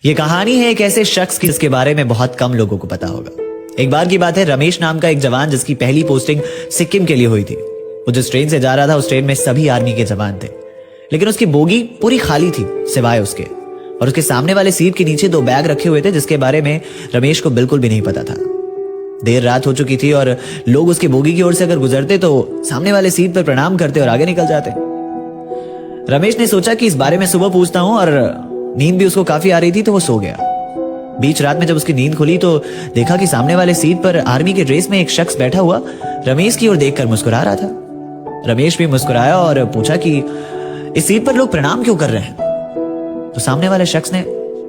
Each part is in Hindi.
ये कहानी है एक ऐसे शख्स की जिसके बारे में बहुत कम लोगों को पता होगा। एक बार की बात है, रमेश नाम का एक जवान जिसकी पहली पोस्टिंग सिक्किम के लिए हुई थी। वो जिस ट्रेन से जा रहा था उस ट्रेन में सभी आर्मी के जवान थे, लेकिन उसकी बोगी पूरी खाली थी सिवाय उसके। और उसके सामने वाले सीट के नीचे 2 बैग रखे हुए थे जिसके बारे में रमेश को बिल्कुल भी नहीं पता था। देर रात हो चुकी थी और लोग उसकी बोगी की ओर से अगर गुजरते तो सामने वाले सीट पर प्रणाम करते और आगे निकल जाते। रमेश ने सोचा कि इस बारे में सुबह पूछता हूं, और नींद भी उसको काफी आ रही थी तो वो सो गया। बीच रात में जब उसकी नींद खुली तो देखा कि सामने वाले सीट पर आर्मी के ड्रेस में एक शख्स बैठा हुआ रमेश की ओर देखकर मुस्कुरा रहा था। रमेश भी मुस्कुराया और पूछा कि इस सीट पर लोग प्रणाम क्यों कर रहे हैं। तो सामने वाले शख्स ने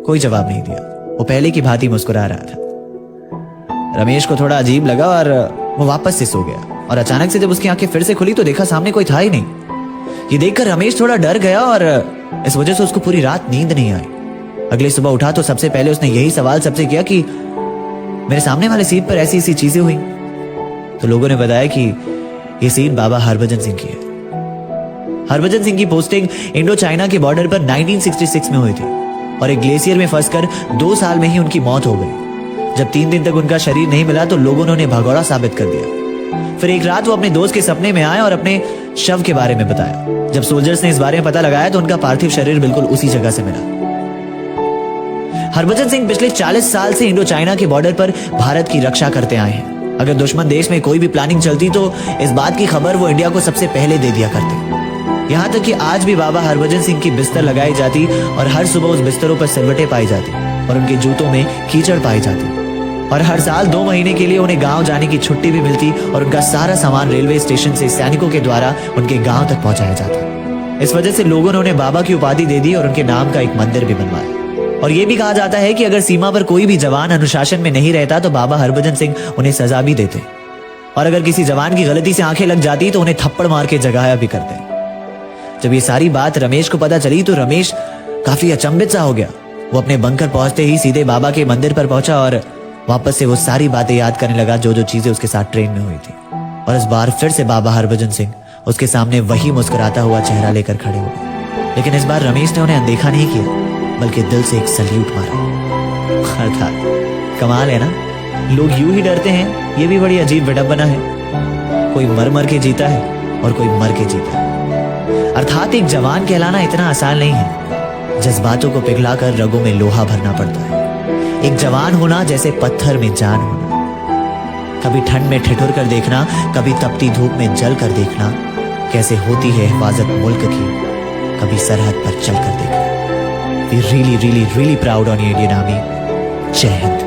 कोई जवाब नहीं दिया, वो पहले की भांति मुस्कुरा रहा था। रमेश को थोड़ा अजीब लगा और वो वापस से सो गया। और अचानक से जब उसकी आंखें फिर से खुली तो देखा सामने कोई था ही नहीं। ये देखकर रमेश थोड़ा डर गया और इस वजह से उसको पूरी रात नींद नहीं आई। अगली सुबह उठा तो सबसे पहले उसने यही सवाल सबसे किया कि मेरे सामने वाले सीट पर ऐसी ऐसी चीजें हुई। तो लोगों ने बताया कि ये सीट बाबा हरभजन सिंह की है। हरभजन सिंह की पोस्टिंग इंडो चाइना के बॉर्डर पर 1966 में हुई थी और एक ग्लेशियर में फंसकर 2 साल में ही उनकी मौत हो गई। जब 3 दिन तक उनका शरीर नहीं मिला तो लोगों ने उन्हें भगौड़ा साबित कर दिया। फिर एक रात वो अपने दोस्त के सपने में आए और अपने शव के बारे में बताया। जब सोल्जर्स ने इस बारे में पता लगाया तो उनका पार्थिव शरीर बिल्कुल उसी जगह से मिला। हरभजन सिंह पिछले 40 साल से इंडो चाइना के बॉर्डर पर भारत की रक्षा करते आए हैं। अगर दुश्मन देश में कोई भी प्लानिंग चलती तो इस बात की खबर वो इंडिया को सबसे पहले दे दिया करते। यहाँ तक कि आज भी बाबा हरभजन सिंह की बिस्तर लगाई जाती और हर सुबह उस बिस्तरों पर सिलवटें पाई जाती और उनके जूतों में कीचड़ पाई जाती। और हर साल 2 महीने के लिए उन्हें गांव जाने की छुट्टी भी मिलती और उनका सारा सामान रेलवे स्टेशन से सैनिकों के द्वारा उनके गांव तक पहुंचाया जाता। इस वजह से लोगों ने उन्हें बाबा की उपाधि दे दी और उनके नाम का एक मंदिर भी बनवाया। और यह भी कहा जाता है कि अगर सीमा पर कोई भी जवान अनुशासन में नहीं रहता तो बाबा हरभजन सिंह उन्हें सजा भी देते, और अगर किसी जवान की गलती से आंखें लग जाती तो उन्हें थप्पड़ मार के जगाया भी करते। जब ये सारी बात रमेश को पता चली तो रमेश काफी अचंभित सा हो गया। वो अपने बंकर पहुंचते ही सीधे बाबा के मंदिर पर पहुंचा और वापस से वो सारी बातें याद करने लगा जो जो चीजें उसके साथ ट्रेन में हुई थी। और इस बार फिर से बाबा हरभजन सिंह उसके सामने वही मुस्कुराता हुआ चेहरा लेकर खड़े हुए। लेकिन इस बार रमेश ने उन्हें अनदेखा नहीं किया बल्कि दिल से एक सल्यूट मारा। अर्थात कमाल है ना, लोग यूं ही डरते हैं। ये भी बड़ी अजीब विडंबना है। कोई मर मर के जीता है और कोई मर के जीता है। अर्थात एक जवान कहलाना इतना आसान नहीं है। जज्बातों को पिघलाकर रगों में लोहा भरना पड़ता है। एक जवान होना जैसे पत्थर में जान होना। कभी ठंड में ठिठुर कर देखना, कभी तपती धूप में जल कर देखना कैसे होती है हिफाजत मुल्क की, कभी सरहद पर चल कर देखना। We really really really proud on Indian army. जय हिंद।